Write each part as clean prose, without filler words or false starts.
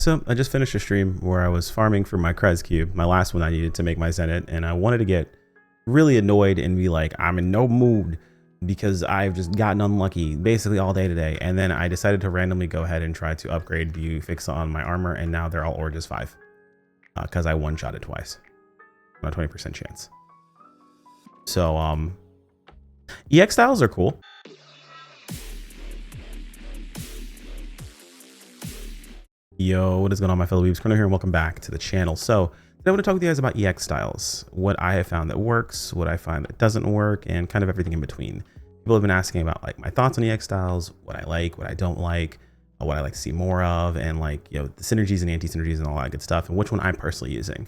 So I just finished a stream where I was farming for my Krez cube, my last one I needed to make my Zenit, and I wanted to get really annoyed and be like, I'm in no mood because I've just gotten unlucky basically all day today. And then I decided to randomly go ahead and try to upgrade View Fix on my armor, and now they're all Origis 5 because I one-shot it twice on a 20% chance. So EX styles are cool. Yo, what is going on, my fellow weebs? Corner here, and welcome back to the channel. So today I want to talk with you guys about EX styles, what I have found that works, what I find that doesn't work, and kind of everything in between. People have been asking about like my thoughts on EX styles, what I like, what I don't like, what I like to see more of, and like, you know, the synergies and anti-synergies and all that good stuff, and which one I'm personally using.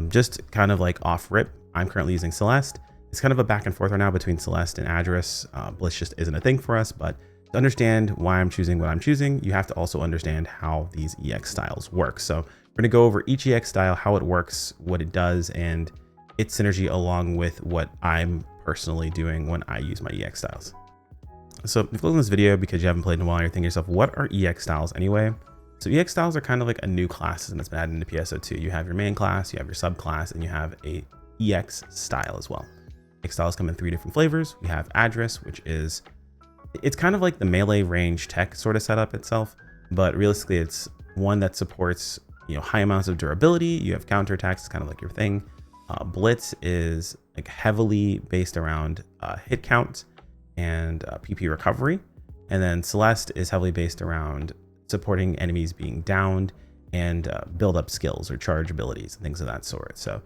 Just kind of like off rip, I'm currently using Celeste. It's kind of a back and forth right now between Celeste and Address. Blitz just isn't a thing for us, but to understand why I'm choosing what I'm choosing, you have to also understand how these EX styles work. So we're going to go over each EX style, how it works, what it does, and its synergy along with what I'm personally doing when I use my EX styles. So if you look in this video because you haven't played in a while, you're thinking to yourself, what are EX styles anyway? So EX styles are kind of like a new class and it's been added into PSO2. You have your main class, you have your subclass, and you have a EX style as well. EX styles come in 3 different flavors. We have Address, which is it's kind of like the melee range tech sort of setup itself, but realistically it's one that supports, you know, high amounts of durability. You have counterattacks, it's kind of like your thing. Blitz is like heavily based around hit count and PP recovery. And then Celeste is heavily based around supporting enemies being downed and build up skills or charge abilities and things of that sort. So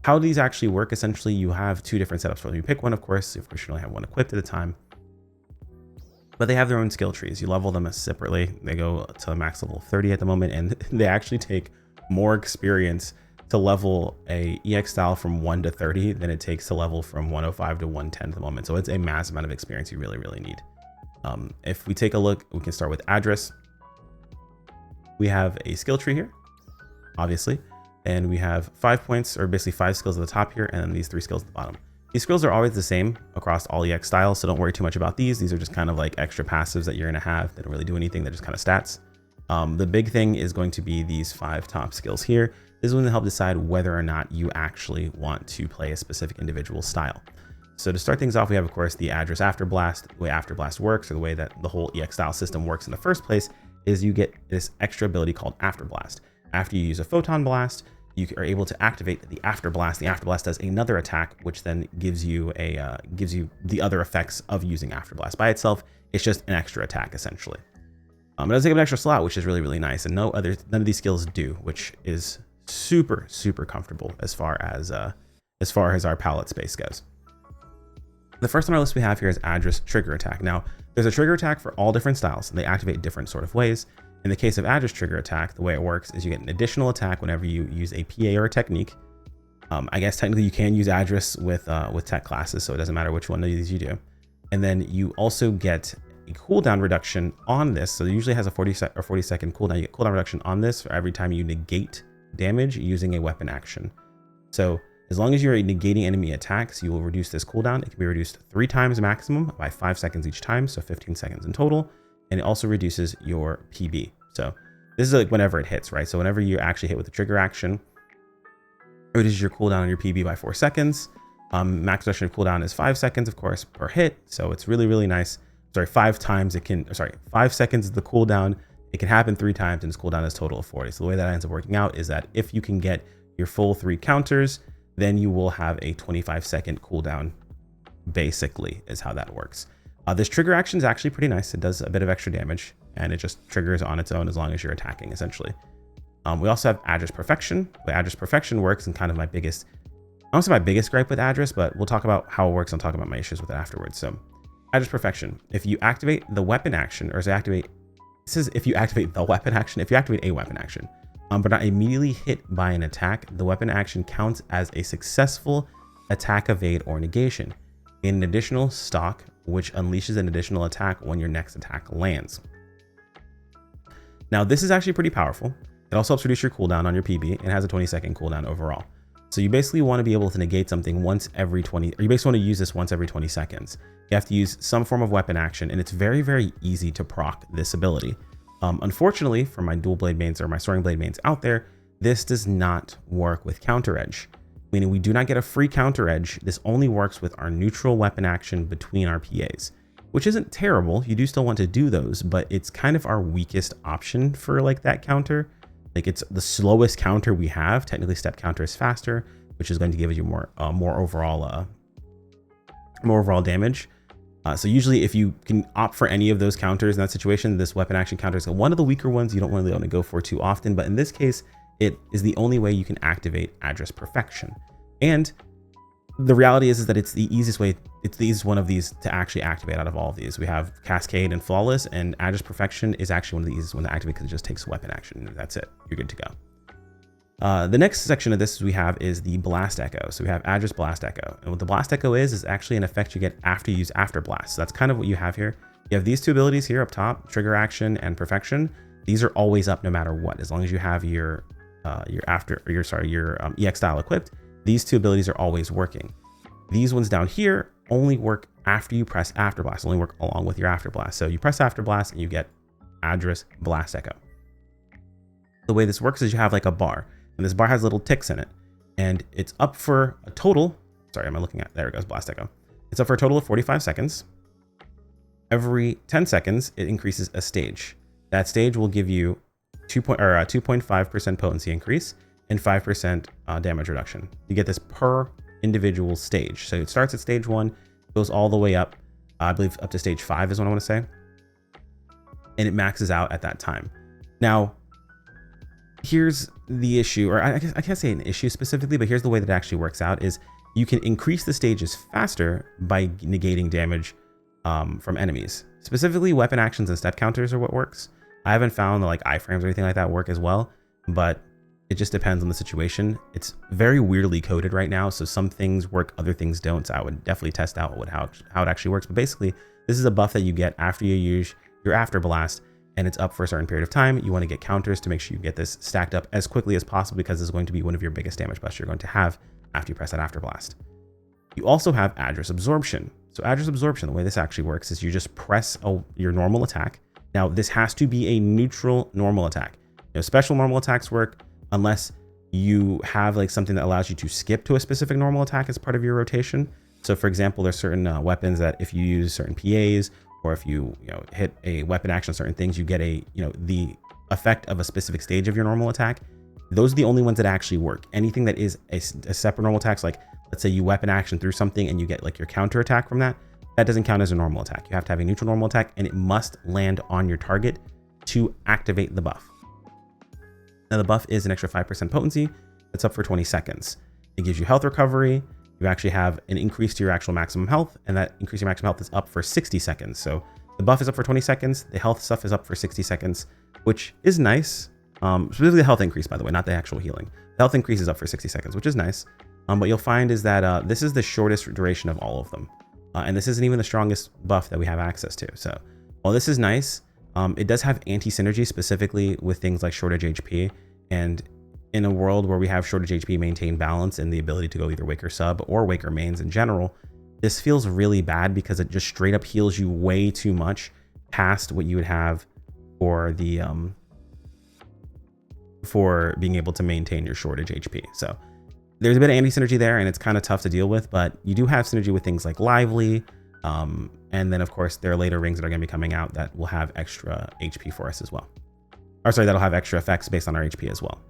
how these actually work, essentially you have 2 different setups for them. You pick one, of course, you only have one equipped at a time. But they have their own skill trees. You level them separately. They go to a max level 30 at the moment, and they actually take more experience to level a EX style from 1 to 30 than it takes to level from 105 to 110 at the moment. So it's a massive amount of experience you really, really need. If we take a look, we can start with Address. We have a skill tree here, obviously, and we have 5 points, or basically 5 skills at the top here, and then these 3 skills at the bottom. These skills are always the same across all EX styles, so don't worry too much about these. These are just kind of like extra passives that you're going to have. They don't really do anything. They're just kind of stats. The big thing is going to be these 5 top skills here. This is going to help decide whether or not you actually want to play a specific individual style. So to start things off, we have, of course, the Address After Blast. The way After Blast works, or the way that the whole EX style system works in the first place, is you get this extra ability called After Blast. After you use a Photon Blast, you are able to activate the After Blast. The After Blast does another attack, which then gives you the other effects of using After Blast by itself. It's just an extra attack essentially. It does take up an extra slot, which is really, really nice, and none of these skills do, which is super, super comfortable as far as our palette space goes. The first on our list we have here is Address Trigger Attack. Now, there's a trigger attack for all different styles, and they activate different sort of ways. In the case of Address Trigger Attack, the way it works is you get an additional attack whenever you use a PA or a technique. I guess technically you can use Address with tech classes, so it doesn't matter which one of these you do. And then you also get a cooldown reduction on this. So it usually has a 40-second cooldown. You get cooldown reduction on this for every time you negate damage using a weapon action. So as long as you're negating enemy attacks, you will reduce this cooldown. It can be reduced 3 times maximum by 5 seconds each time, so 15 seconds in total. And it also reduces your PB. So this is like whenever it hits, right? So whenever you actually hit with the trigger action, it reduces your cooldown on your PB by 4 seconds. Max reduction of cooldown is 5 seconds, of course, per hit. So it's really, really nice. Sorry, 5 seconds is the cooldown. It can happen 3 times, and its cooldown is a total of 40. So the way that ends up working out is that if you can get your full 3 counters, then you will have a 25-second cooldown, basically, is how that works. This trigger action is actually pretty nice. It does a bit of extra damage, and it just triggers on its own as long as you're attacking, essentially. We also have Address Perfection. The way Address Perfection works, and kind of my biggest gripe with Address, but we'll talk about how it works and talk about my issues with it afterwards. So Address Perfection, if you activate the weapon action, if you activate a weapon action, but not immediately hit by an attack, the weapon action counts as a successful attack, evade, or negation in an additional stock, which unleashes an additional attack when your next attack lands. Now, this is actually pretty powerful. It also helps reduce your cooldown on your PB and has a 20-second cooldown overall. So you basically want to be able to negate something once every 20, or you basically want to use this once every 20 seconds. You have to use some form of weapon action, and it's very, very easy to proc this ability. Unfortunately, for my dual blade mains or my soaring blade mains out there, this does not work with counter edge, meaning we do not get a free counter edge. This only works with our neutral weapon action between our PAs, which isn't terrible. You do still want to do those, but it's kind of our weakest option for like that counter. Like it's the slowest counter we have. Technically, step counter is faster, which is going to give you more overall damage. So usually if you can opt for any of those counters in that situation, this weapon action counter is one of the weaker ones you don't really want to go for too often. But in this case, it is the only way you can activate Address Perfection. And the reality is that it's the easiest way. It's the easiest one of these to actually activate out of all of these. We have Cascade and Flawless, and Address Perfection is actually one of the easiest ones to activate because it just takes weapon action. And that's it. You're good to go. The next section of this we have is the Blast Echo. So we have Address Blast Echo. And what the Blast Echo is actually an effect you get after you use After Blast. So that's kind of what you have here. You have these two abilities here up top, Trigger Action and Perfection. These are always up no matter what. As long as you have your EX style equipped, these two abilities are always working. These ones down here only work after you press After Blast, only work along with your After Blast. So you press After Blast and you get Address Blast Echo. The way this works is you have like a bar, and this bar has little ticks in it, and it's up for a total, sorry, am I looking at, there it goes, Blast Echo. It's up for a total of 45 seconds. Every 10 seconds, it increases a stage. That stage will give you 2.5% potency increase and 5% damage reduction. You get this per individual stage. So it starts at stage 1, goes all the way up, I believe up to stage 5 is what I want to say, and it maxes out at that time. Now, here's the issue, or I can't say an issue specifically, but here's the way that it actually works out is you can increase the stages faster by negating damage from enemies. Specifically, weapon actions and step counters are what works. I haven't found like iframes or anything like that work as well, but it just depends on the situation. It's very weirdly coded right now, so some things work, other things don't. So I would definitely test out how it actually works. But basically, this is a buff that you get after you use your After Blast, and it's up for a certain period of time. You want to get counters to make sure you get this stacked up as quickly as possible, because this is going to be one of your biggest damage buffs you're going to have after you press that After Blast. You also have Address Absorption. So Address Absorption, the way this actually works is you just press your normal attack. Now, this has to be a neutral normal attack. Special normal attacks work unless you have like something that allows you to skip to a specific normal attack as part of your rotation. So for example, there's certain weapons that if you use certain PAs, or if you hit a weapon action on certain things, you get the effect of a specific stage of your normal attack. Those are the only ones that actually work. Anything that is a separate normal attacks, like let's say you weapon action through something and you get like your counter attack from that, that doesn't count as a normal attack. You have to have a neutral normal attack, and it must land on your target to activate the buff. Now the buff is an extra 5% potency. That's up for 20 seconds. It gives you health recovery. You actually have an increase to your actual maximum health, and that increase in maximum health is up for 60 seconds. So the buff is up for 20 seconds. The health stuff is up for 60 seconds, which is nice. Specifically the health increase, by the way, not the actual healing. The health increase is up for 60 seconds, which is nice. What you'll find is that this is the shortest duration of all of them. And this isn't even the strongest buff that we have access to. So while this is nice, it does have anti-synergy specifically with things like shortage HP. And in a world where we have shortage HP maintain balance and the ability to go either Waker sub or Waker mains in general, this feels really bad because it just straight up heals you way too much past what you would have for the for being able to maintain your shortage HP. So there's a bit of anti-synergy there, and it's kind of tough to deal with, but you do have synergy with things like Lively. And then of course there are later rings that are going to be coming out that will have extra HP for us as well. Or sorry, that'll have extra effects based on our HP as well.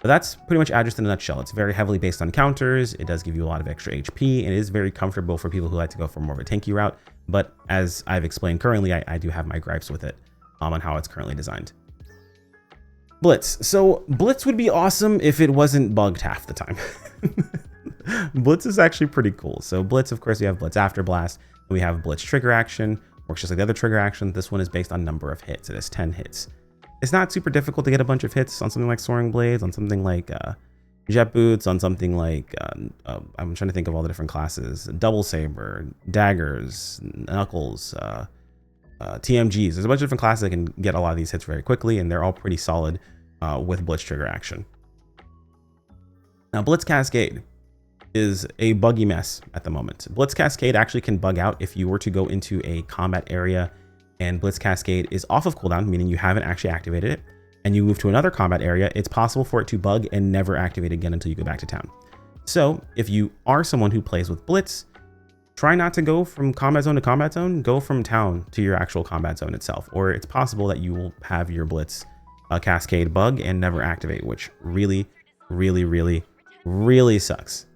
But that's pretty much Address in a nutshell. It's very heavily based on counters. It does give you a lot of extra HP, and it is very comfortable for people who like to go for more of a tanky route. But as I've explained currently, I do have my gripes with it on how it's currently designed. Blitz. So Blitz would be awesome if it wasn't bugged half the time. Blitz is actually pretty cool. So Blitz, of course, we have Blitz After Blast. We have Blitz Trigger Action. Works just like the other trigger action. This one is based on number of hits. It has 10 hits. It's not super difficult to get a bunch of hits on something like Soaring Blades, on something like Jet Boots, on something like, I'm trying to think of all the different classes, Double Saber, Daggers, Knuckles, TMGs. There's a bunch of different classes that can get a lot of these hits very quickly, and they're all pretty solid with Blitz Trigger Action. Now, Blitz Cascade is a buggy mess at the moment. Blitz Cascade actually can bug out if you were to go into a combat area and Blitz Cascade is off of cooldown, meaning you haven't actually activated it, and you move to another combat area, it's possible for it to bug and never activate again until you go back to town. So if you are someone who plays with Blitz, try not to go from combat zone to combat zone, go from town to your actual combat zone itself, or it's possible that you will have your Blitz Cascade bug and never activate, which really, really, really, really sucks.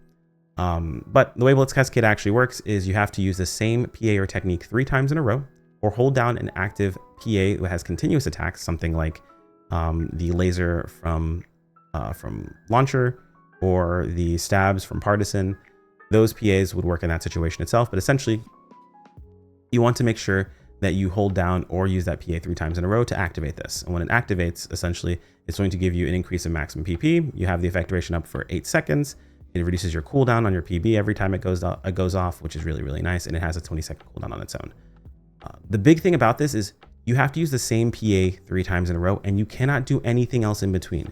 But the way Blitz Cascade actually works is you have to use the same PA or technique 3 times in a row, or hold down an active PA that has continuous attacks, something like the laser from Launcher or the stabs from Partisan. Those PAs would work in that situation itself, but essentially you want to make sure that you hold down or use that PA 3 times in a row to activate this. And when it activates, essentially it's going to give you an increase in maximum PP. You have the effect duration up for 8 seconds. It reduces your cooldown on your PB every time it goes off, which is really, really nice. And it has a 20-second cooldown on its own. The big thing about this is you have to use the same PA 3 times in a row, and you cannot do anything else in between.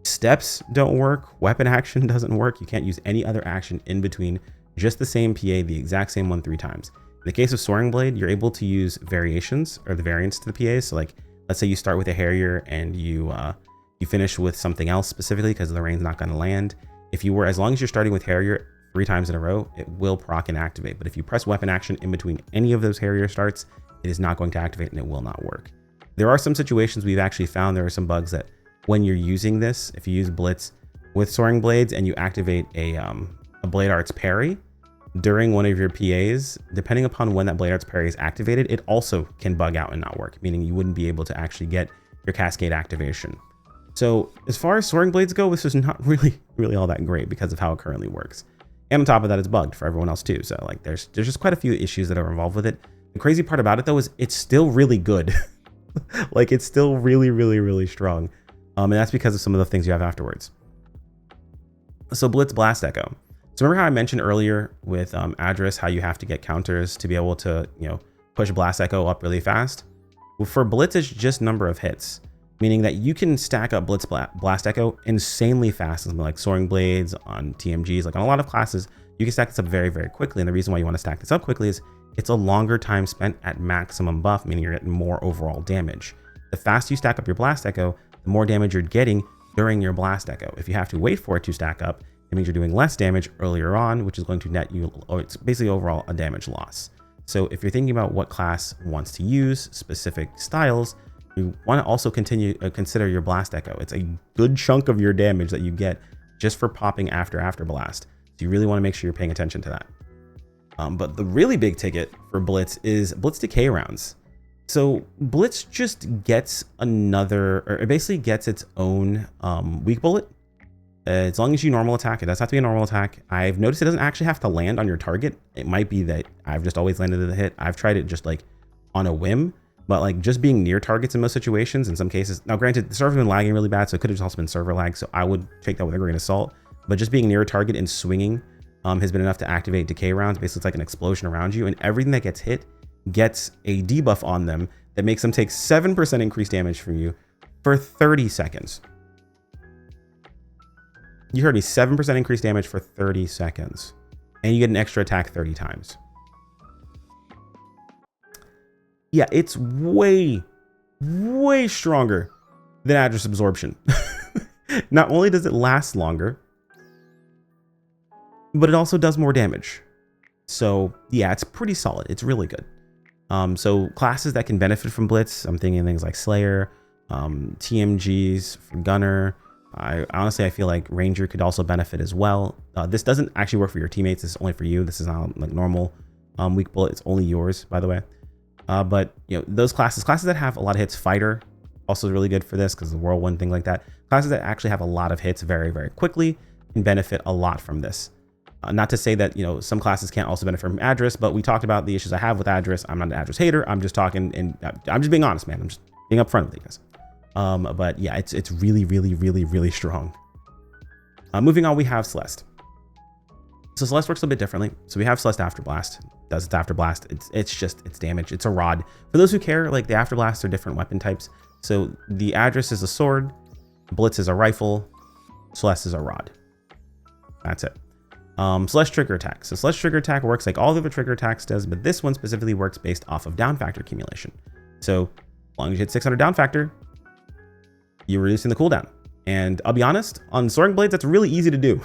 Steps don't work, weapon action doesn't work, you can't use any other action in between, just the same PA, the exact same one 3 times. In the case of Soaring Blade, you're able to use variations or the variants to the PAs. So like, let's say you start with a Harrier and you finish with something else specifically because the rain's not going to land. As long as you're starting with Harrier 3 times in a row, it will proc and activate. But if you press weapon action in between any of those Harrier starts, it is not going to activate and it will not work. There are some situations we've actually found there are some bugs that when you're using this, if you use Blitz with Soaring Blades and you activate a Blade Arts parry during one of your PAs, depending upon when that Blade Arts parry is activated, it also can bug out and not work, meaning you wouldn't be able to actually get your Cascade activation. So as far as Soaring Blades go, this is not really all that great because of how it currently works. And on top of that, it's bugged for everyone else too. So like there's just quite a few issues that are involved with it. The crazy part about it though is it's still really good. Like it's still really, really, really strong. And that's because of some of the things you have afterwards. So Blitz Blast Echo. So remember how I mentioned earlier with Address, how you have to get counters to be able to, push Blast Echo up really fast? Well, for Blitz, it's just number of hits, meaning that you can stack up Blitz Blast Echo insanely fast, something like Soaring Blades on TMGs, like on a lot of classes, you can stack this up very, very quickly. And the reason why you want to stack this up quickly is it's a longer time spent at maximum buff, meaning you're getting more overall damage. The faster you stack up your Blast Echo, the more damage you're getting during your Blast Echo. If you have to wait for it to stack up, it means you're doing less damage earlier on, which is going to net you, or it's basically overall a damage loss. So if you're thinking about what class wants to use specific styles, you want to also consider your Blast Echo. It's a good chunk of your damage that you get just for popping after blast. So you really want to make sure you're paying attention to that. But the really big ticket for Blitz is Blitz Decay rounds. So Blitz just gets it basically gets its own weak bullet. As long as you normal attack, it does have to be a normal attack. I've noticed it doesn't actually have to land on your target. It might be that I've just always landed the hit. I've tried it just like on a whim, but like just being near targets in most situations, in some cases. Now granted, the server's been lagging really bad, so it could have also been server lag, so I would take that with a grain of salt. But just being near a target and swinging has been enough to activate decay rounds. Basically, it's like an explosion around you, and everything that gets hit gets a debuff on them that makes them take 7% increased damage from you for 30 seconds. You heard me, 7% increased damage for 30 seconds. And you get an extra attack 30 times. Yeah, it's way, way stronger than Address Absorption. Not only does it last longer, but it also does more damage. So yeah, it's pretty solid. It's really good. So classes that can benefit from Blitz, I'm thinking things like Slayer, TMGs for Gunner. I feel like Ranger could also benefit as well. This doesn't actually work for your teammates. This is only for you. This is not like normal weak bullet. It's only yours, by the way. But those classes that have a lot of hits, Fighter also is really good for this because the Whirlwind, thing like that. Classes that actually have a lot of hits very, very quickly can benefit a lot from this. Not to say that some classes can't also benefit from Address, but we talked about the issues I have with Address. I'm not an Address hater. I'm just talking, and I'm just being honest, man. I'm just being upfront with you guys. But yeah, it's really, really, really, really strong. Moving on, we have Celeste. So Celeste works a bit differently. So we have Celeste After Blast. Does its After Blast. It's damage. It's a rod. For those who care, like the After Blasts are different weapon types. So the Address is a sword, Blitz is a rifle, Celeste is a rod. That's it. Celeste trigger attack. So Celeste trigger attack works like all the other trigger attacks does, but this one specifically works based off of down factor accumulation. So as long as you hit 600 down factor, you're reducing the cooldown. And I'll be honest, on Soaring Blades, that's really easy to do.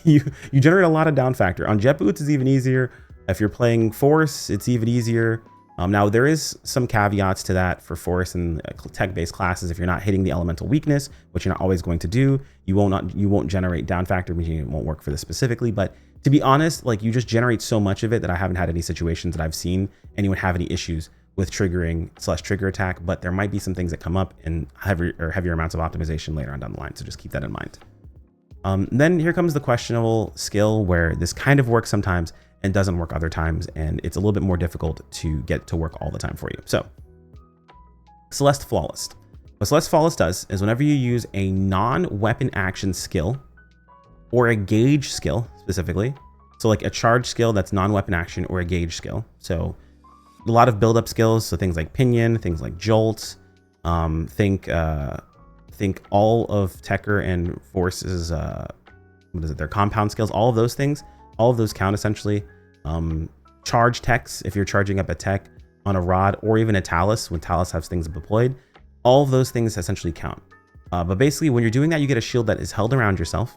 you generate a lot of down factor. On Jet Boots, it's even easier. If you're playing Force, it's even easier. Now there is some caveats to that for Force and tech-based classes. If you're not hitting the elemental weakness, which you're not always going to do, you won't generate down factor, meaning it won't work for this specifically. But to be honest, like you just generate so much of it that I haven't had any situations that I've seen anyone have any issues with triggering Celeste trigger attack. But there might be some things that come up in heavier amounts of optimization later on down the line. So just keep that in mind. Then here comes the questionable skill where this kind of works sometimes and doesn't work other times, and it's a little bit more difficult to get to work all the time for you. So Celeste Flawless. What Celeste Flawless does is whenever you use a non-weapon action skill or a gauge skill specifically, so like a charge skill that's non-weapon action or a gauge skill. So a lot of build-up skills, so things like Pinion, things like Jolt, think all of Tekker and Force's, their compound skills, all of those things. All of those count essentially. Charge techs, if you're charging up a tech on a rod or even a Talus, when Talus has things deployed, all of those things essentially count. But basically when you're doing that, you get a shield that is held around yourself.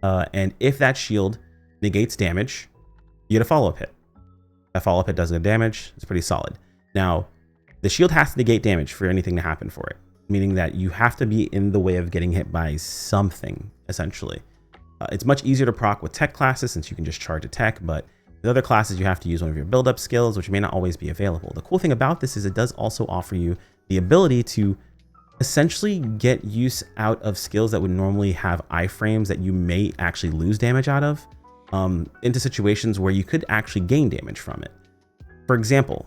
And if that shield negates damage, you get a follow-up hit. That follow-up hit does good damage. It's pretty solid. Now, the shield has to negate damage for anything to happen for it, meaning that you have to be in the way of getting hit by something, essentially. It's much easier to proc with tech classes since you can just charge a tech, but with other classes, you have to use one of your build-up skills, which may not always be available. The cool thing about this is it does also offer you the ability to essentially get use out of skills that would normally have iframes that you may actually lose damage out of into situations where you could actually gain damage from it. For example,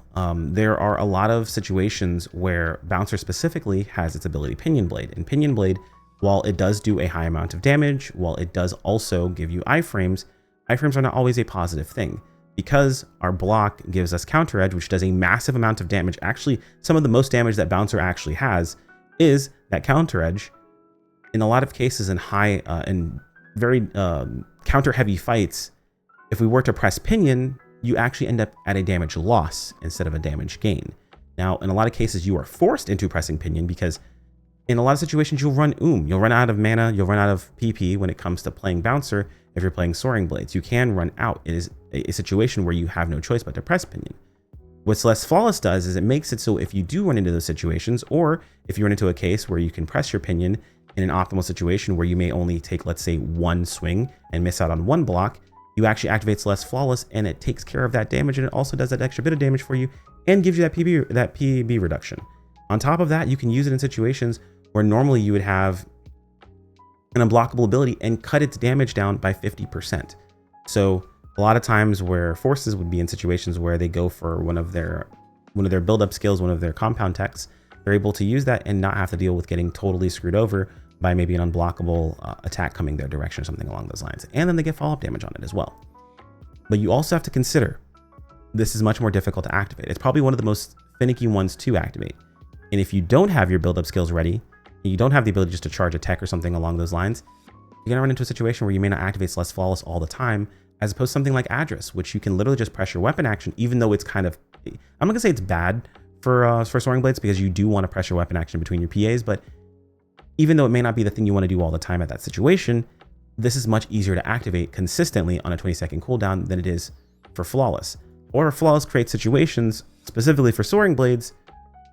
there are a lot of situations where Bouncer specifically has its ability Pinion Blade, and Pinion Blade, while it does do a high amount of damage, while it does also give you iframes, iframes are not always a positive thing because our block gives us counter edge, which does a massive amount of damage. Actually, some of the most damage that Bouncer actually has is that counter edge. In a lot of cases in high and very counter heavy fights, if we were to press Pinion, you actually end up at a damage loss instead of a damage gain. Now, in a lot of cases, you are forced into pressing Pinion because in a lot of situations, you'll run you'll run out of mana, you'll run out of PP when it comes to playing Bouncer. If you're playing Soaring Blades, you can run out. It is a situation where you have no choice but to press Pinion. What Celeste Flawless does is it makes it so if you do run into those situations, or if you run into a case where you can press your Pinion in an optimal situation where you may only take, let's say, one swing and miss out on one block, you actually activate Celeste Flawless and it takes care of that damage, and it also does that extra bit of damage for you and gives you that PB reduction. On top of that, you can use it in situations where normally you would have an unblockable ability and cut its damage down by 50%. So a lot of times where forces would be in situations where they go for one of their build-up skills, one of their compound techs, they're able to use that and not have to deal with getting totally screwed over by maybe an unblockable attack coming their direction or something along those lines. And then they get follow-up damage on it as well. But you also have to consider this is much more difficult to activate. It's probably one of the most finicky ones to activate. And if you don't have your build-up skills ready, and you don't have the ability just to charge a tech or something along those lines, you're gonna run into a situation where you may not activate Celeste Flawless all the time, as opposed to something like Address, which you can literally just press your weapon action, even though it's kind of, I'm not gonna say it's bad for Soaring Blades because you do want to press your weapon action between your PAs, but even though it may not be the thing you want to do all the time at that situation, this is much easier to activate consistently on a 20-second cooldown than it is for Flawless. Or Flawless creates situations specifically for Soaring Blades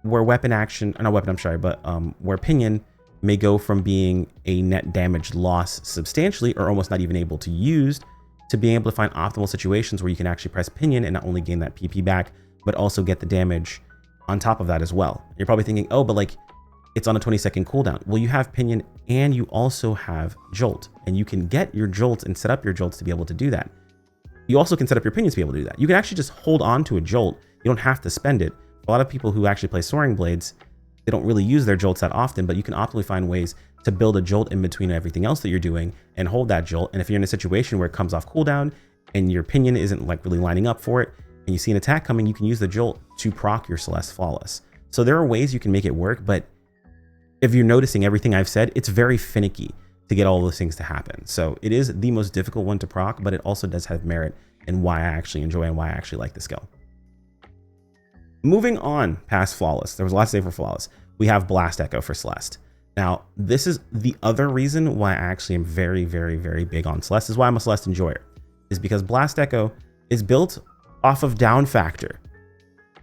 where weapon action, not weapon, I'm sorry, but where Pinion may go from being a net damage loss substantially or almost not even able to use to being able to find optimal situations where you can actually press Pinion and not only gain that PP back, but also get the damage on top of that as well. You're probably thinking, oh, but like it's on a 20-second cooldown. Well, you have Pinion and you also have Jolt, and you can get your Jolts and set up your Jolts to be able to do that. You also can set up your Pinions to be able to do that. You can actually just hold on to a Jolt. You don't have to spend it. A lot of people who actually play Soaring Blades, they don't really use their Jolts that often, but you can optimally find ways to build a Jolt in between everything else that you're doing and hold that Jolt. And if you're in a situation where it comes off cooldown and your Pinion isn't like really lining up for it, and you see an attack coming, you can use the Jolt to proc your Celeste Flawless. So there are ways you can make it work, but if you're noticing everything I've said, it's very finicky to get all those things to happen. So it is the most difficult one to proc, but it also does have merit in why I actually enjoy and why I actually like the skill. Moving on past Flawless, there was a lot to say for Flawless. We have Blast Echo for Celeste. Now, this is the other reason why I actually am very, very, very big on Celeste. This is why I'm a Celeste enjoyer, is because Blast Echo is built off of down factor.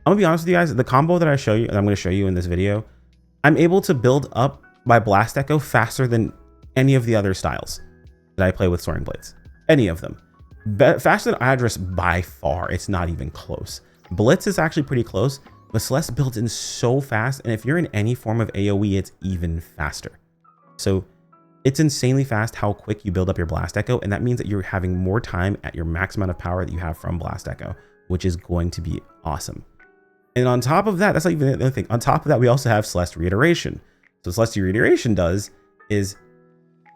I'm gonna be honest with you guys, the combo that I'm gonna show you in this video, I'm able to build up my Blast Echo faster than any of the other styles that I play with Soaring Blades. Any of them. Faster than Idris by far. It's not even close. Blitz is actually pretty close, but Celeste builds in so fast, and if you're in any form of AoE, it's even faster. So it's insanely fast how quick you build up your Blast Echo, and that means that you're having more time at your max amount of power that you have from Blast Echo, which is going to be awesome. And on top of that, that's not even the other thing. On top of that, we also have Celeste Reiteration. So Celeste Reiteration does is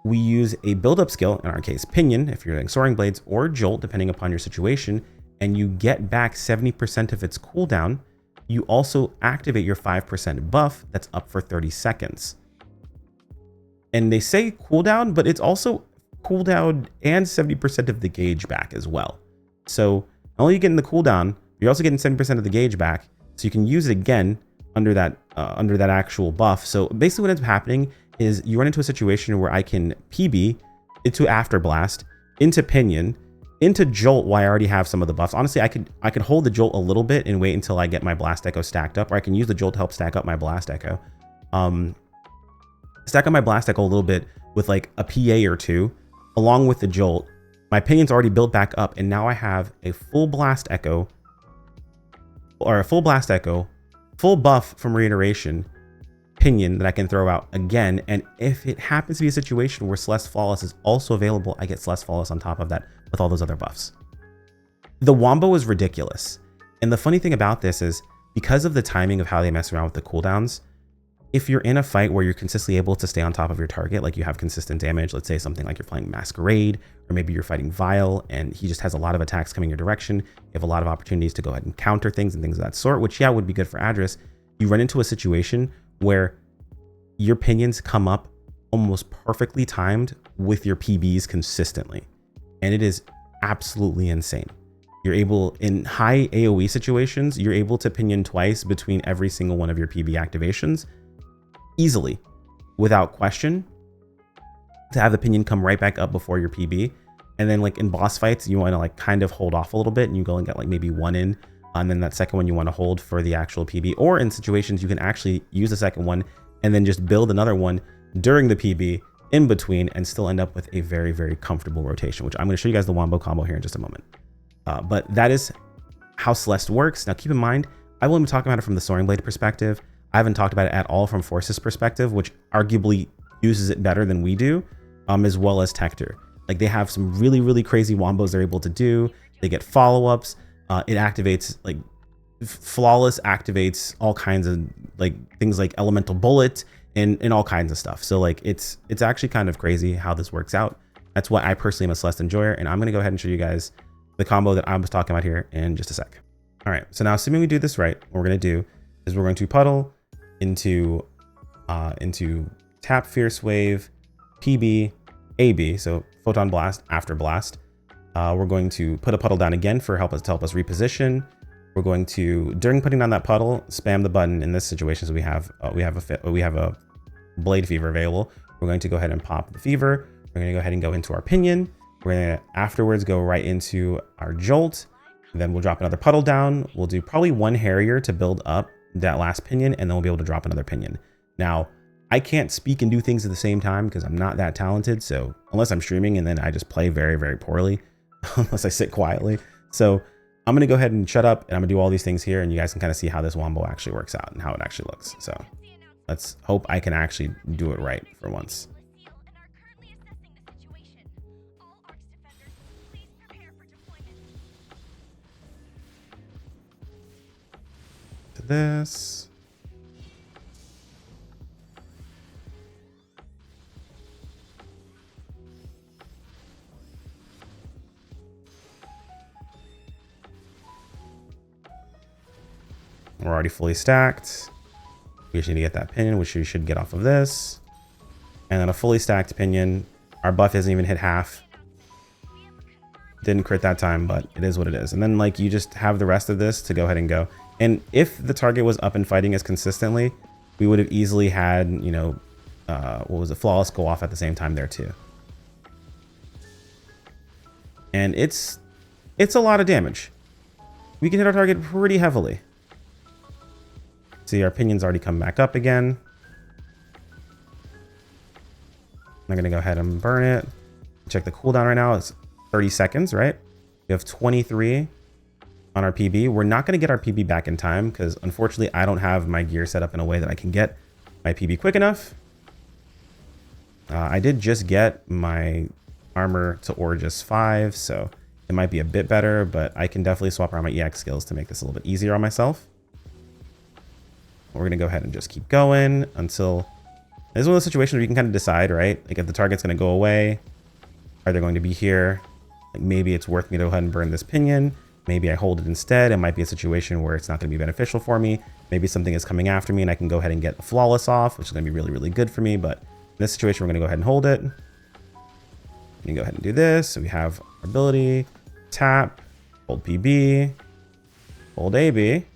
we use a build-up skill, in our case, Pinion, if you're doing Soaring Blades, or Jolt, depending upon your situation, and you get back 70% of its cooldown. You also activate your 5% buff that's up for 30 seconds. And they say cooldown, but it's also cooldown and 70% of the gauge back as well. So not only are you getting the cooldown, you're also getting 70% of the gauge back, so you can use it again under that actual buff. So basically what ends up happening is you run into a situation where I can PB into After Blast, into Pinion, into Jolt while I already have some of the buffs. Honestly, I could hold the Jolt a little bit and wait until I get my Blast Echo stacked up, or I can use the Jolt to help stack up my Blast Echo. Stack up my Blast Echo a little bit with like a PA or two, along with the Jolt. My Pinion's already built back up, and now I have a full Blast Echo, or a full Blast Echo, full buff from Reiteration, Pinion that I can throw out again. And if it happens to be a situation where Celeste Flawless is also available, I get Celeste Flawless on top of that with all those other buffs. The wombo is ridiculous. And the funny thing about this is, because of the timing of how they mess around with the cooldowns, if you're in a fight where you're consistently able to stay on top of your target, like you have consistent damage, let's say something like you're playing Masquerade, or maybe you're fighting Vile and he just has a lot of attacks coming your direction, you have a lot of opportunities to go ahead and counter things and things of that sort, which yeah, would be good for Adris. You run into a situation where your Pinions come up almost perfectly timed with your PBs consistently. And it is absolutely insane. You're able, in high AoE situations, you're able to Pinion twice between every single one of your PB activations easily, without question, to have the Pinion come right back up before your PB. And then like in boss fights, you want to like kind of hold off a little bit and you go and get like maybe one in, and then that second one you want to hold for the actual PB. Or in situations you can actually use the second one and then just build another one during the PB in between and still end up with a very, very comfortable rotation, which I'm going to show you guys the wombo combo here in just a moment. But that is how Celeste works. Now keep in mind, I've only been talking about it from the Soaring Blade perspective. I haven't talked about it at all from Force's perspective, which arguably uses it better than we do, as well as Tector. Like they have some really, really crazy wombos they're able to do. They get follow-ups. It activates, like Flawless activates all kinds of like things like Elemental Bullet and all kinds of stuff. So like it's actually kind of crazy how this works out. That's why I personally am a Celeste enjoyer, and I'm going to go ahead and show you guys the combo that I was talking about here in just a sec. All right, so now assuming we do this right, what we're going to do is we're going to puddle into tap Fierce Wave, PB, AB, so Photon Blast, After Blast. We're going to put a puddle down again to help us reposition. We're going to, during putting down that puddle, spam the button in this situation. So we have a Blade Fever available. We're going to go ahead and pop the Fever. We're going to go ahead and go into our Pinion. We're going to afterwards go right into our Jolt. Then we'll drop another puddle down. We'll do probably one Harrier to build up that last Pinion, and then we'll be able to drop another Pinion. Now, I can't speak and do things at the same time because I'm not that talented. So unless I'm streaming, and then I just play very, very poorly, unless I sit quietly. So I'm going to go ahead and shut up, and I'm going to do all these things here, and you guys can kind of see how this wombo actually works out and how it actually looks. So let's hope I can actually do it right for once. To this. We're already fully stacked. We just need to get that pinion, which we should get off of this. And then a fully stacked pinion Our buff isn't even hit half. Didn't crit that time, but it is what it is. And then like you just have the rest of this to go ahead and go. And if the target was up and fighting as consistently, we would have easily had, you know, what was it, flawless go off at the same time there too. And it's a lot of damage. We can hit our target pretty heavily. See, our pinion's already come back up again. I'm gonna go ahead and burn it. Check the cooldown right now. It's 30 seconds, right? We have 23 on our PB. We're not gonna get our PB back in time because unfortunately I don't have my gear set up in a way that I can get my PB quick enough. I did just get my armor to Origis 5, so it might be a bit better, but I can definitely swap around my EX skills to make this a little bit easier on myself. We're gonna go ahead and just keep going until this is one of those situations where you can kind of decide, right? Like if the target's gonna go away, are they going to be here? Like maybe it's worth me to go ahead and burn this pinion. Maybe I hold it instead. It might be a situation where it's not gonna be beneficial for me. Maybe something is coming after me and I can go ahead and get a flawless off, which is gonna be really, really good for me. But in this situation, we're gonna go ahead and hold it. You can go ahead and do this. So we have our ability, tap, hold PB, hold AB,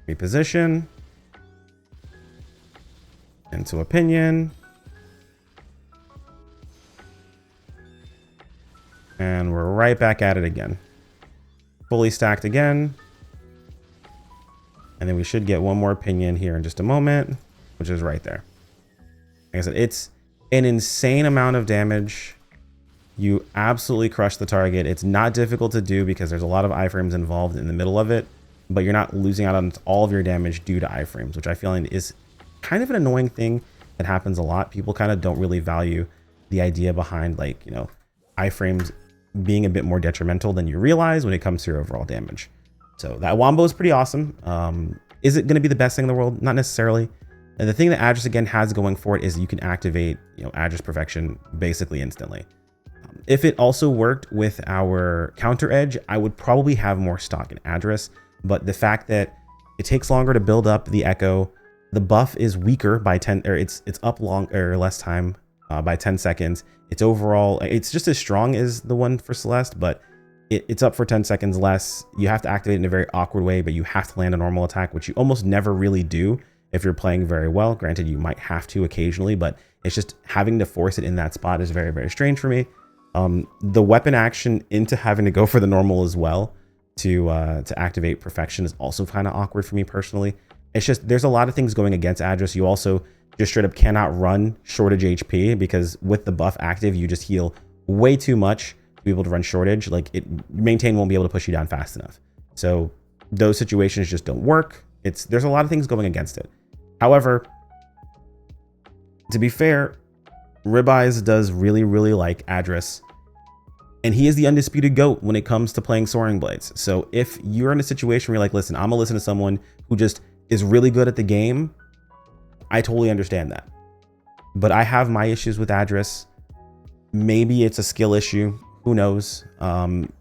reposition into a pinion, and we're right back at it again. Fully stacked again. And then we should get one more pinion here in just a moment, which is right there. Like I said, it's an insane amount of damage. You absolutely crush the target. It's not difficult to do because there's a lot of iframes involved in the middle of it, but you're not losing out on all of your damage due to iframes, which I feel like is kind of an annoying thing that happens a lot. People kind of don't really value the idea behind, like, you know, iframes being a bit more detrimental than you realize when it comes to your overall damage. So that wombo is pretty awesome. Is it going to be the best thing in the world? Not necessarily. And the thing that Address again has going for it is you can activate, you know, Address Perfection basically instantly. If it also worked with our counter edge, I would probably have more stock in Address. But the fact that it takes longer to build up the echo, the buff is weaker by 10, or it's up less time by 10 seconds. It's overall, it's just as strong as the one for Celeste, but it's up for 10 seconds less. You have to activate it in a very awkward way, but you have to land a normal attack, which you almost never really do if you're playing very well. Granted, you might have to occasionally, but it's just having to force it in that spot is very, very strange for me. The weapon action into having to go for the normal as well to activate perfection is also kind of awkward for me personally. It's just, there's a lot of things going against Address. You also just straight up cannot run shortage HP because with the buff active, you just heal way too much to be able to run shortage. Like maintain won't be able to push you down fast enough. So those situations just don't work. There's a lot of things going against it. However, to be fair, Ribeyes does really, really like Address, and he is the undisputed GOAT when it comes to playing Soaring Blades. So if you're in a situation where you're like, listen, I'm gonna listen to someone who just is really good at the game, I totally understand that. But I have my issues with Address. Maybe it's a skill issue, who knows?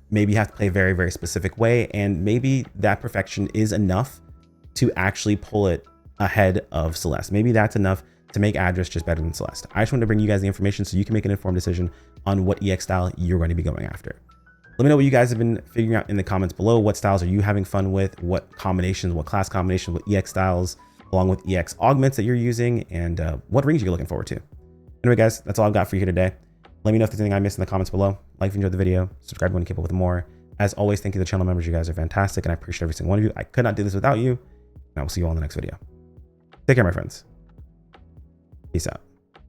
Maybe you have to play a very, very specific way, and maybe that perfection is enough to actually pull it ahead of Celeste. Maybe that's enough to make Address just better than Celeste. I just wanted to bring you guys the information so you can make an informed decision on what EX style you're going to be going after. Let me know what you guys have been figuring out in the comments below. What styles are you having fun with? What combinations, what class combinations, what EX styles, along with EX augments that you're using, and what rings you're looking forward to. Anyway, guys, that's all I've got for you here today. Let me know if there's anything I missed in the comments below. Like if you enjoyed the video, subscribe if you want to keep up with more. As always, thank you to the channel members. You guys are fantastic, and I appreciate every single one of you. I could not do this without you, and I will see you all in the next video. Take care, my friends. Peace out.